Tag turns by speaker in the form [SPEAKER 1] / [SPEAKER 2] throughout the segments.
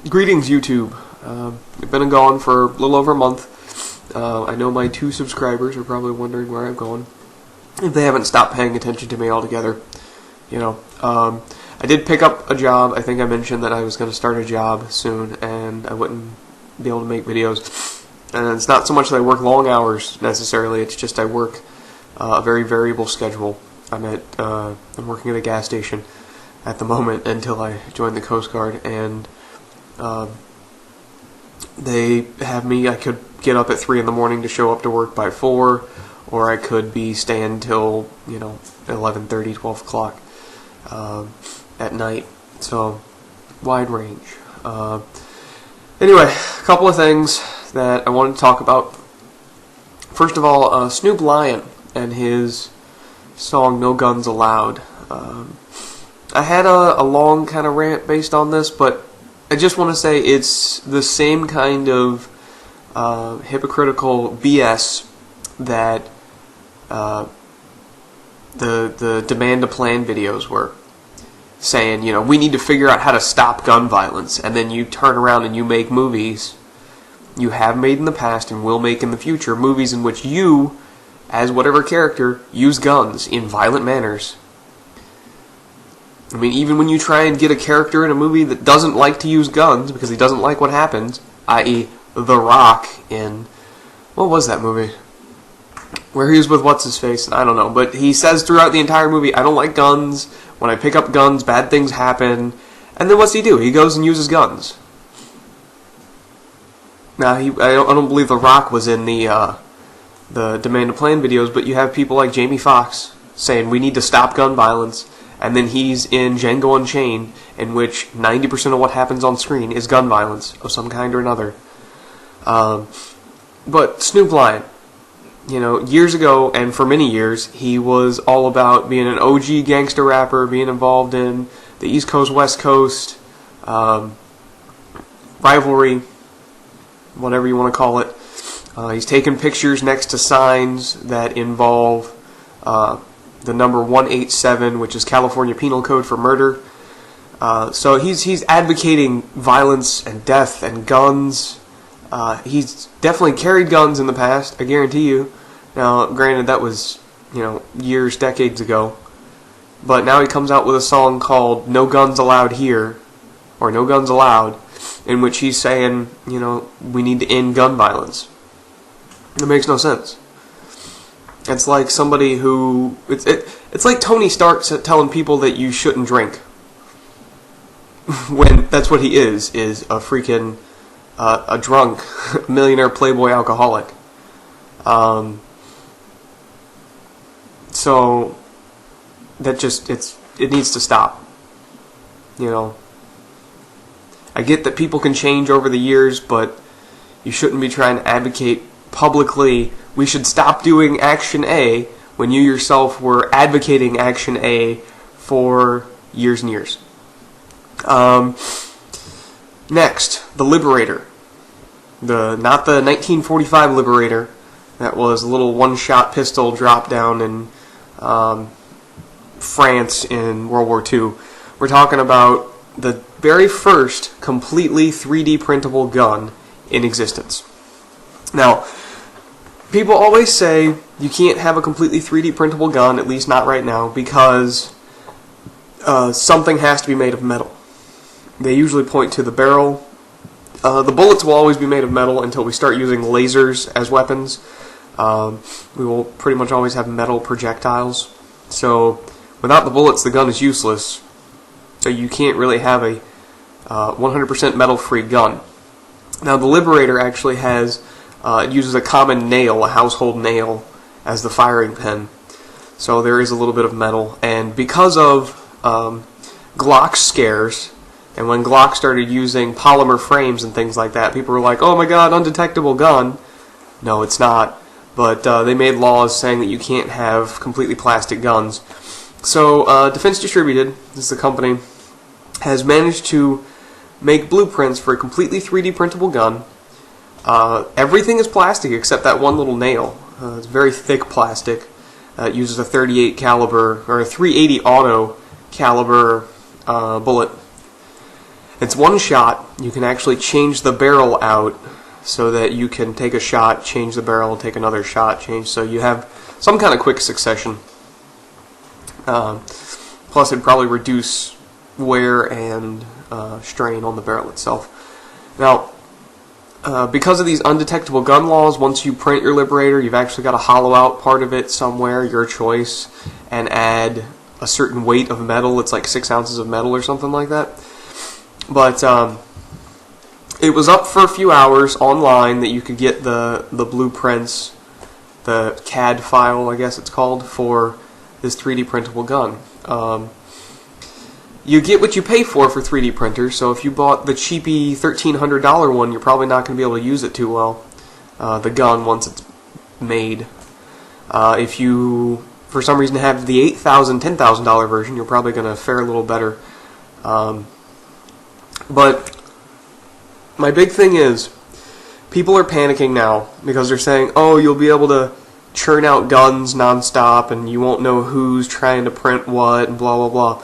[SPEAKER 1] Greetings, YouTube. I've been gone for a little over a month. I know my 2 subscribers are probably wondering where I'm going, if they haven't stopped paying attention to me altogether. I did pick up a job. I think I mentioned that I was going to start a job soon, and I wouldn't be able to make videos. And it's not so much that I work long hours, necessarily. It's just I work a very variable schedule. I'm working at a gas station at the moment until I join the Coast Guard, and they have me. I could get up at 3 in the morning to show up to work by 4, or I could be staying till 11:30, 12 o'clock at night. So wide range. Anyway, a couple of things that I wanted to talk about. First of all, Snoop Lion and his song "No Guns Allowed." I had a long kind of rant based on this, but I just want to say it's the same kind of hypocritical BS that the Demand a Plan videos were saying. We need to figure out how to stop gun violence, and then you turn around and you make movies. You have made in the past and will make in the future movies in which you, as whatever character, use guns in violent manners. I mean, even when you try and get a character in a movie that doesn't like to use guns because he doesn't like what happens, i.e. The Rock in... what was that movie? Where he was with what's-his-face? I don't know. But he says throughout the entire movie, I don't like guns. When I pick up guns, bad things happen. And then what's he do? He goes and uses guns. Now, I don't believe The Rock was in the Demand a Plan videos, but you have people like Jamie Foxx saying we need to stop gun violence. And then he's in Django Unchained, in which 90% of what happens on screen is gun violence of some kind or another. But Snoop Lion, years ago, and for many years, he was all about being an OG gangster rapper, being involved in the East Coast, West Coast, rivalry, whatever you want to call it. He's taken pictures next to signs that involve the number 187, which is California Penal Code for murder. So he's advocating violence and death and guns. He's definitely carried guns in the past, I guarantee you. Now, granted, that was, years, decades ago. But now he comes out with a song called No Guns Allowed Here, or No Guns Allowed, in which he's saying, we need to end gun violence. It makes no sense. It's like somebody who... It's like Tony Stark telling people that you shouldn't drink. When that's what he is a freaking... a drunk, millionaire playboy alcoholic. So... that just... it needs to stop. I get that people can change over the years, but you shouldn't be trying to advocate publicly... we should stop doing Action A when you yourself were advocating Action A for years and years. Next, the Liberator. Not the 1945 Liberator. That was a little one-shot pistol dropped down in France in World War II. We're talking about the very first completely 3D printable gun in existence. Now, people always say you can't have a completely 3D printable gun, at least not right now, because something has to be made of metal. They usually point to the barrel. The bullets will always be made of metal until we start using lasers as weapons. We will pretty much always have metal projectiles. So without the bullets, the gun is useless. So you can't really have a 100% metal-free gun. Now, the Liberator actually has... it uses a common nail, a household nail, as the firing pin. So there is a little bit of metal. And because of Glock scares, and when Glock started using polymer frames and things like that, people were like, oh my god, undetectable gun. No, it's not. But they made laws saying that you can't have completely plastic guns. So Defense Distributed, this is the company, has managed to make blueprints for a completely 3D printable gun. Everything is plastic except that one little nail. It's very thick plastic. It uses a .38 caliber or a .380 auto caliber bullet. It's one shot. You can actually change the barrel out so that you can take a shot, change the barrel, take another shot, change. So you have some kind of quick succession. Plus, it'd probably reduce wear and strain on the barrel itself. Now, because of these undetectable gun laws, once you print your Liberator, you've actually got to hollow out part of it somewhere, your choice, and add a certain weight of metal. It's like 6 ounces of metal or something like that. But it was up for a few hours online that you could get the blueprints, the CAD file, I guess it's called, for this 3D printable gun. You get what you pay for 3D printers, so if you bought the cheapy $1,300 one, you're probably not going to be able to use it too well, the gun, once it's made. If you, for some reason, have the $8,000, $10,000 version, you're probably going to fare a little better. But my big thing is, people are panicking now because they're saying, oh, you'll be able to churn out guns nonstop and you won't know who's trying to print what and blah, blah, blah.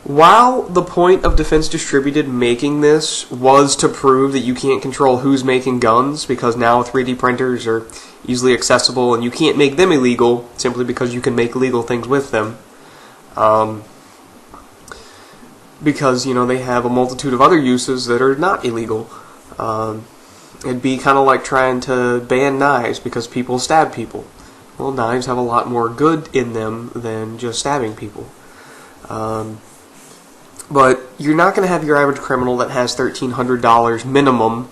[SPEAKER 1] While the point of Defense Distributed making this was to prove that you can't control who's making guns, because now 3D printers are easily accessible and you can't make them illegal simply because you can make legal things with them. Because, you know, they have a multitude of other uses that are not illegal. It'd be kind of like trying to ban knives because people stab people. Well, knives have a lot more good in them than just stabbing people. But you're not going to have your average criminal that has $1,300 minimum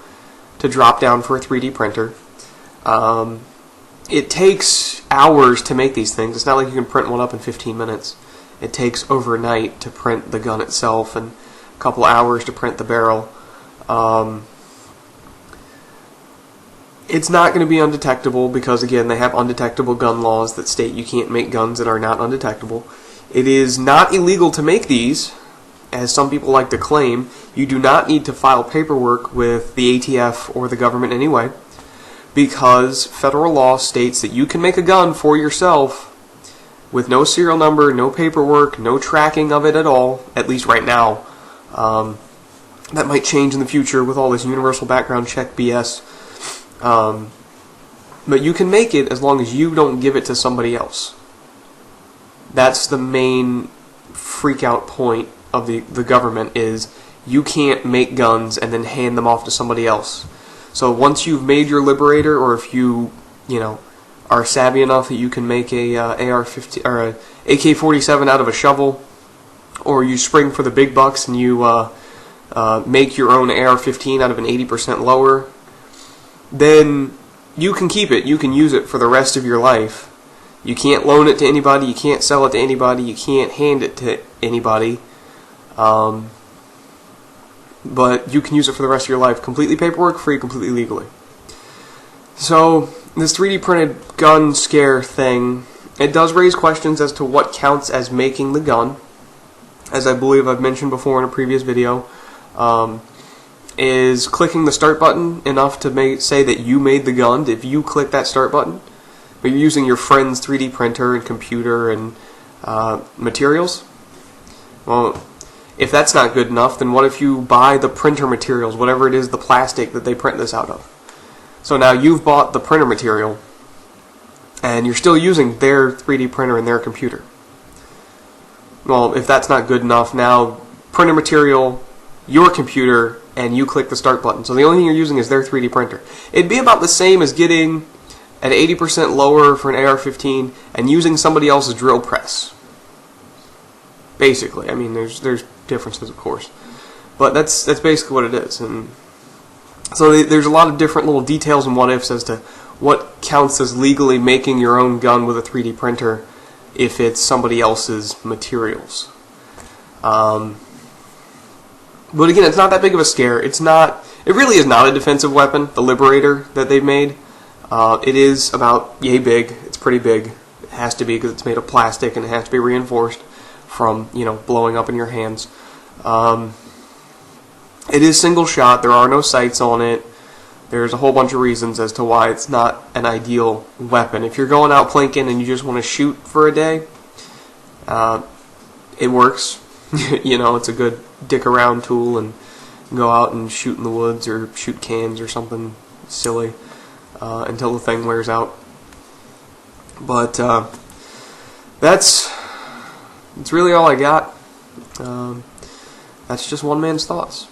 [SPEAKER 1] to drop down for a 3D printer. It takes hours to make these things. It's not like you can print one up in 15 minutes. It takes overnight to print the gun itself and a couple hours to print the barrel. It's not going to be undetectable because, again, they have undetectable gun laws that state you can't make guns that are not undetectable. It is not illegal to make these, as some people like to claim. You do not need to file paperwork with the ATF or the government anyway, because federal law states that you can make a gun for yourself with no serial number, no paperwork, no tracking of it at all, at least right now. That might change in the future with all this universal background check BS. But you can make it as long as you don't give it to somebody else. That's the main freak-out point of the government, is you can't make guns and then hand them off to somebody else. So once you've made your Liberator, or if you are savvy enough that you can make a AR-15 or a AK-47 out of a shovel, or you spring for the big bucks and you make your own AR-15 out of an 80% lower, then you can keep it. You can use it for the rest of your life. You can't loan it to anybody. You can't sell it to anybody. You can't hand it to anybody. But you can use it for the rest of your life, completely paperwork free, completely legally. So this 3D printed gun scare thing, it does raise questions as to what counts as making the gun. As I believe I've mentioned before in a previous video, is clicking the start button enough to say that you made the gun? If you click that start button, but you're using your friend's 3D printer and computer and materials? Well, if that's not good enough, then what if you buy the printer materials, whatever it is, the plastic that they print this out of? So now you've bought the printer material, and you're still using their 3D printer and their computer. Well, if that's not good enough, now printer material, your computer, and you click the start button. So the only thing you're using is their 3D printer. It'd be about the same as getting an 80% lower for an AR-15 and using somebody else's drill press. Basically, I mean, there's differences, of course, but that's basically what it is. And so there's a lot of different little details and what-ifs as to what counts as legally making your own gun with a 3D printer if it's somebody else's materials. But again, it's not that big of a scare. It really is not a defensive weapon, the Liberator that they've made. It is about yay big. It's pretty big. It has to be because it's made of plastic and it has to be reinforced from, blowing up in your hands. It is single shot. There are no sights on it. There's a whole bunch of reasons as to why it's not an ideal weapon. If you're going out plinking and you just want to shoot for a day, it works. You know, it's a good dick around tool and go out and shoot in the woods or shoot cans or something silly until the thing wears out. But that's really all I got. That's just one man's thoughts.